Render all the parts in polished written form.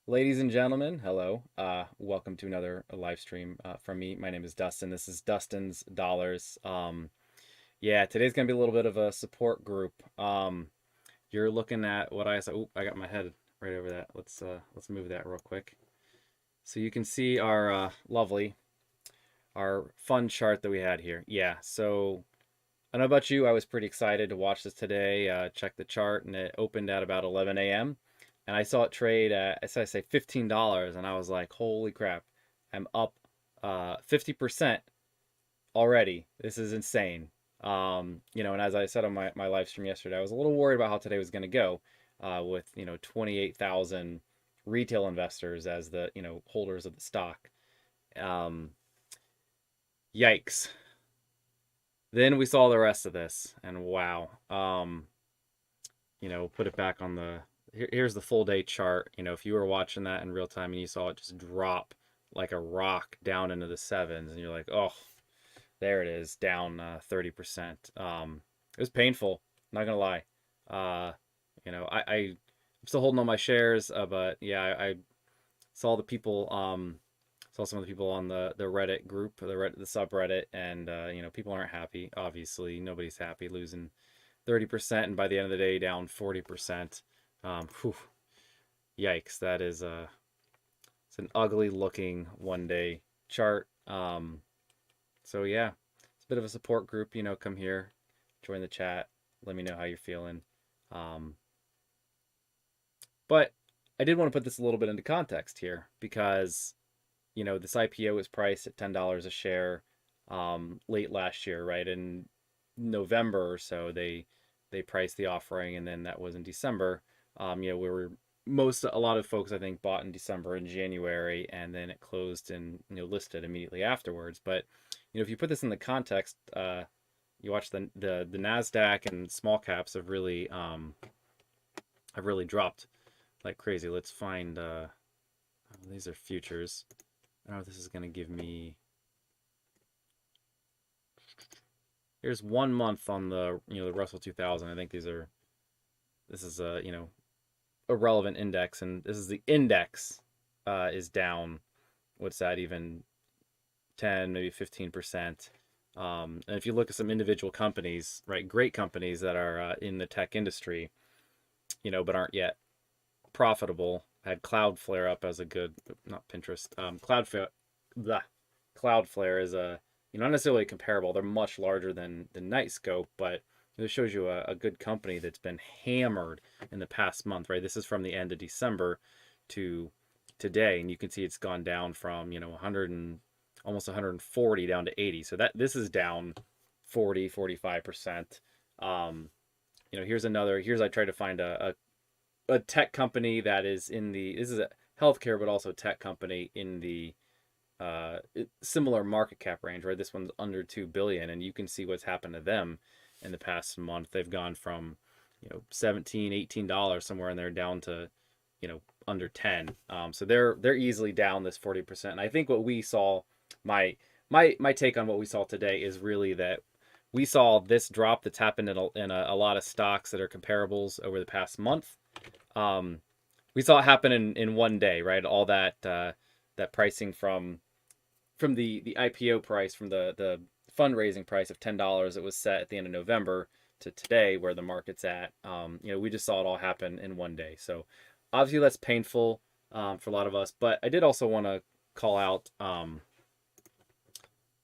Ladies and gentlemen, hello. Welcome to another live stream from me. My name is Dustin. This is Dustin's Dollars. Yeah, today's gonna be a little bit of a support group. You're looking at what I saw. Oop, I got my head right over that. Let's move that real quick. So you can see our our fun chart that we had here. Yeah. So I don't know about you. I was pretty excited to watch this today. Check the chart, and it opened at about 11 a.m. And I saw it trade at, as I say, $15, and I was like, "Holy crap! I'm up 50% already. This is insane." And as I said on my live stream yesterday, I was a little worried about how today was going to go, with 28,000 retail investors as the holders of the stock. Um, Yikes! Then we saw the rest of this, and wow. Put it back on here's the full day chart. If you were watching that in real time and you saw it just drop like a rock down into the sevens, and you're like, oh, there it is, down 30%. It was painful, not gonna lie. I'm still holding on my shares, but yeah, I saw the people, saw some of the people on the Reddit group, the subreddit, and people aren't happy. Obviously, nobody's happy losing 30%, and by the end of the day, down 40%. Whew, yikes! That is it's an ugly looking 1 day chart. So yeah, it's a bit of a support group. Come here, join the chat, let me know how you're feeling. Um, but I did want to put this a little bit into context here because this IPO was priced at $10 a share late last year, right? In November or so, they priced the offering, and then that was in December. We were a lot of folks I think bought in December and January, and then it closed and listed immediately afterwards. But if you put this in the context, you watch the Nasdaq and small caps have really dropped like crazy. Let's find these are futures. I don't know if this is gonna give me. Here's 1 month on the Russell 2000. I think this is a relevant index, and this is the index is down. What's that, even 10, maybe 15%. And if you look at some individual companies, right, great companies that are in the tech industry, but aren't yet profitable. I had Cloudflare up as a good, not Pinterest. Cloudflare is a not necessarily comparable. They're much larger than Knightscope, but this shows you a good company that's been hammered in the past month, right? This is from the end of December to today, and you can see it's gone down from 100 and almost 140 down to 80. So that this is down 45%. Here's I tried to find a tech company that is in this is a healthcare, but also a tech company in the similar market cap range, right? This one's under 2 billion, and you can see what's happened to them in the past month. They've gone from 17 $18 somewhere in there down to under 10. So they're easily down this 40%. And I think what we saw, my take on what we saw today is really that we saw this drop that's happened in a lot of stocks that are comparables over the past month. We saw it happen in 1 day, right? All that pricing from the IPO price, from the fundraising price of $10 that was set at the end of November to today where the market's at. We just saw it all happen in 1 day. So obviously that's painful for a lot of us. But I did also want to call out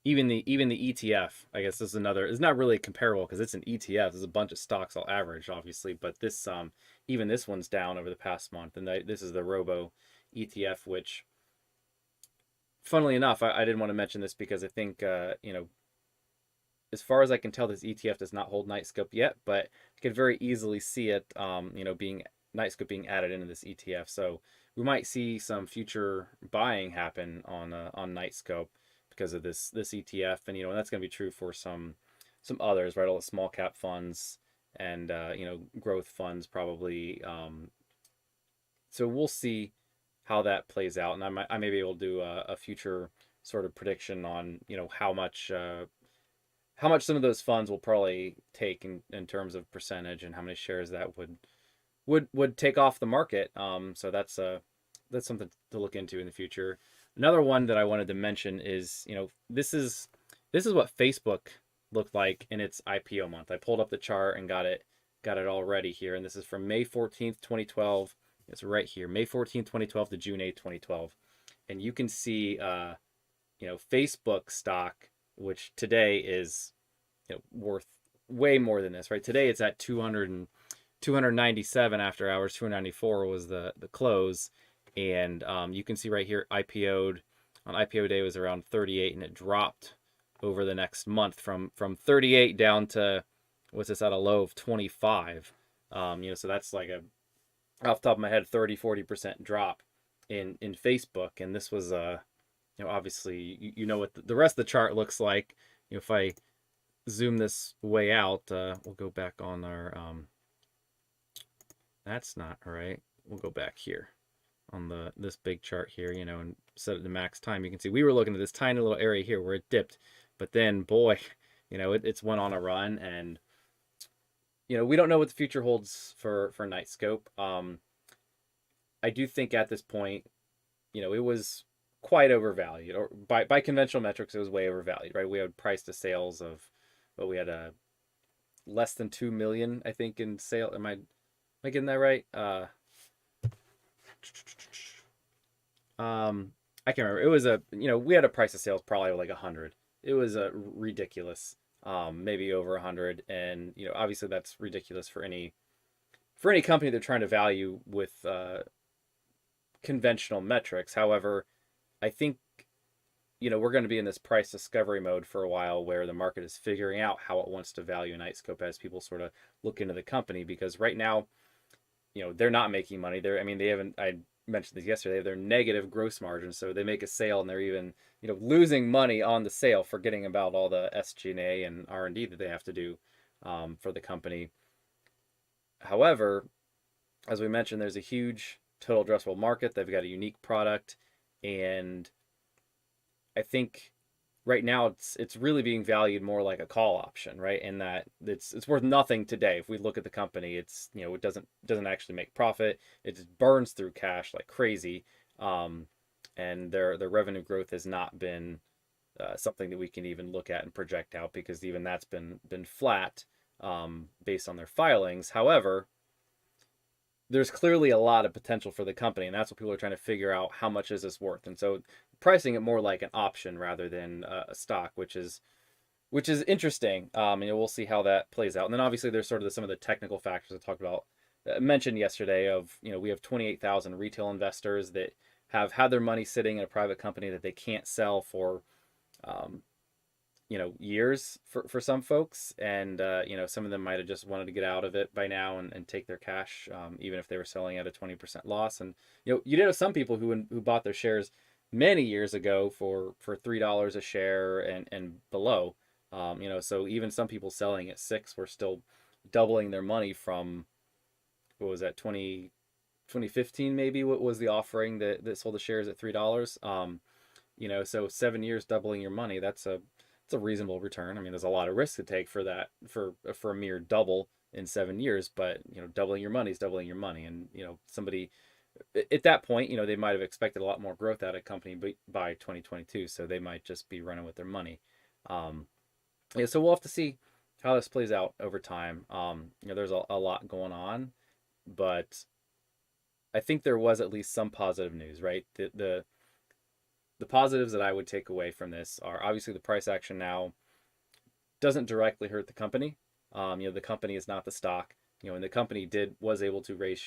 even the ETF. I guess this is another. It's not really comparable because it's an ETF. There's a bunch of stocks all average, obviously, but this even this one's down over the past month, and this is the Robo ETF, which, funnily enough, I didn't want to mention this because I think as far as I can tell, this ETF does not hold Knightscope yet, but I could very easily see it, being Knightscope being added into this ETF. So we might see some future buying happen on Knightscope because of this ETF, and that's going to be true for some others, right? All the small cap funds and growth funds probably. So we'll see how that plays out, and I may be able to do a future sort of prediction on how much some of those funds will probably take in terms of percentage, and how many shares that would take off the market. So that's that's something to look into in the future. Another one that I wanted to mention is, this is what Facebook looked like in its IPO month. I pulled up the chart and got it all ready here, and this is from May 14th, 2012. It's right here, May 14th, 2012 to June 8th, 2012, and you can see, Facebook stock, which today is, worth way more than this, right? Today it's at 297 after hours. 294 was the close, and you can see right here, IPO'd on IPO day was around 38, and it dropped over the next month from 38 down to, what's this, at a low of 25. So that's like a, off the top of my head, 30-40% drop in Facebook, and this was obviously, what the rest of the chart looks like. If I zoom this way out, we'll go back on our that's not right. We'll go back here on this big chart here, and set it to max time. You can see we were looking at this tiny little area here where it dipped, but then, boy, it's went on a run, and we don't know what the future holds for Knightscope. I do think at this point, it was quite overvalued, or by conventional metrics, it was way overvalued, right? We had price to sales of, but we had a less than 2 million, I think, in sale. Am I getting that right? I can't remember. It was we had a price of sales probably like 100. It was a ridiculous, maybe over 100, and obviously that's ridiculous for any company they're trying to value with conventional metrics. However, I think we're going to be in this price discovery mode for a while, where the market is figuring out how it wants to value Knightscope as people sort of look into the company, because right now, they're not making money. They haven't, I mentioned this yesterday, they have their negative gross margin. So they make a sale and they're even, losing money on the sale, forgetting about all the SG&A and R&D that they have to do for the company. However, as we mentioned, there's a huge total addressable market. They've got a unique product, and I think right now it's really being valued more like a call option, right? In that it's worth nothing today. If we look at the company, it's it doesn't actually make profit. It just burns through cash like crazy, and their revenue growth has not been something that we can even look at and project out, because even that's been flat based on their filings. However, there's clearly a lot of potential for the company, and that's what people are trying to figure out. How much is this worth? And so pricing it more like an option rather than a stock, which is interesting. We'll see how that plays out. And then obviously there's sort of some of the technical factors I talked about, mentioned yesterday, of we have 28,000 retail investors that have had their money sitting in a private company that they can't sell for years for some folks, and some of them might have just wanted to get out of it by now and take their cash, even if they were selling at a 20% loss. And you did have some people who bought their shares many years ago for $3 a share and below. So even some people selling at $6 were still doubling their money from, what was that, 2015 maybe, what was the offering that sold the shares at $3. So 7 years doubling your money, it's a reasonable return. There's a lot of risk to take for that, for a mere double in 7 years, but doubling your money is doubling your money. And somebody at that point, they might have expected a lot more growth out of a company by 2022, so they might just be running with their money. So we'll have to see how this plays out over time. There's a lot going on, but I think there was at least some positive news, right? The positives that I would take away from this are, obviously, the price action now doesn't directly hurt the company. The company is not the stock. And the company was able to raise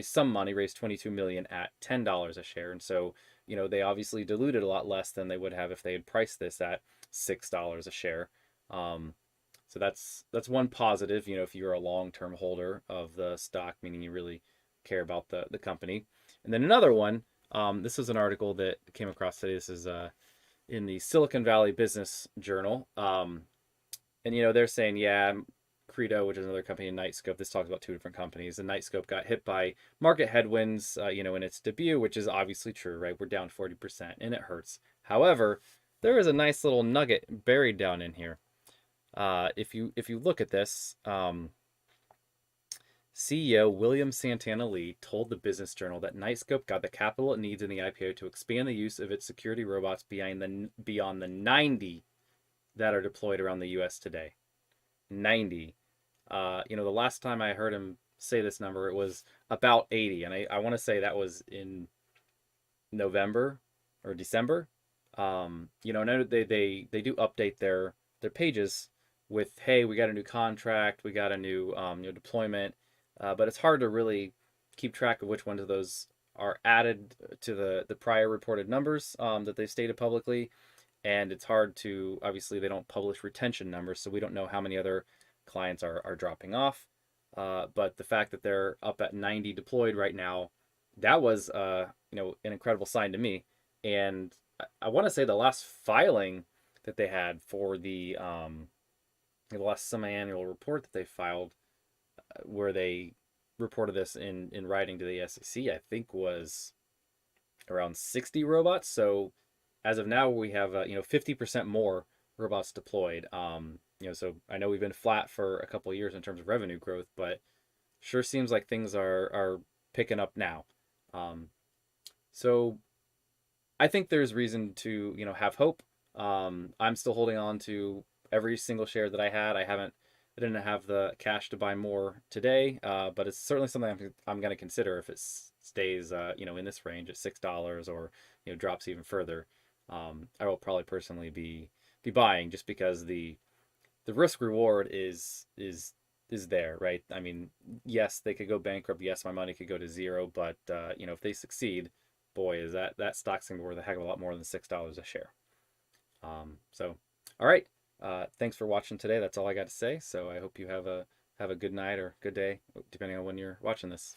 some money, raise 22 million at $10 a share. And so, they obviously diluted a lot less than they would have if they had priced this at $6 a share. So that's one positive, if you're a long-term holder of the stock, meaning you really care about the company. And then another one, this is an article that came across today. This is in the Silicon Valley Business Journal. And, they're saying, yeah, Credo, which is another company, in Knightscope, this talks about two different companies. And Knightscope got hit by market headwinds, in its debut, which is obviously true, right? We're down 40% and it hurts. However, there is a nice little nugget buried down in here. If you look at this, CEO William Santana Lee told the Business Journal that Knightscope got the capital it needs in the IPO to expand the use of its security robots beyond the 90 that are deployed around the US today. 90. The last time I heard him say this number, it was about 80. And I want to say that was in November or December. I know they do update their pages with, hey, we got a new contract, we got a new deployment, but it's hard to really keep track of which ones of those are added to the prior reported numbers that they stated publicly, and it's hard to, obviously they don't publish retention numbers, so we don't know how many other clients are dropping off. But the fact that they're up at 90 deployed right now, that was an incredible sign to me. And I want to say the last filing that they had for the last semi-annual report that they filed, where they reported this in writing to the SEC, I think was around 60 robots. So as of now, we have 50% more robots deployed. So I know we've been flat for a couple of years in terms of revenue growth, but sure seems like things are picking up now. So I think there's reason to have hope. I'm still holding on to every single share that I had. I didn't have the cash to buy more today, but it's certainly something I'm going to consider if it stays in this range at $6 or drops even further. I will probably personally be buying, just because the risk reward is there, right? I mean, yes, they could go bankrupt. Yes, my money could go to zero, but if they succeed, boy, is that stock's gonna be worth a heck of a lot more than $6 a share. So, all right. Thanks for watching today. That's all I got to say. So I hope you have a good night or good day, depending on when you're watching this.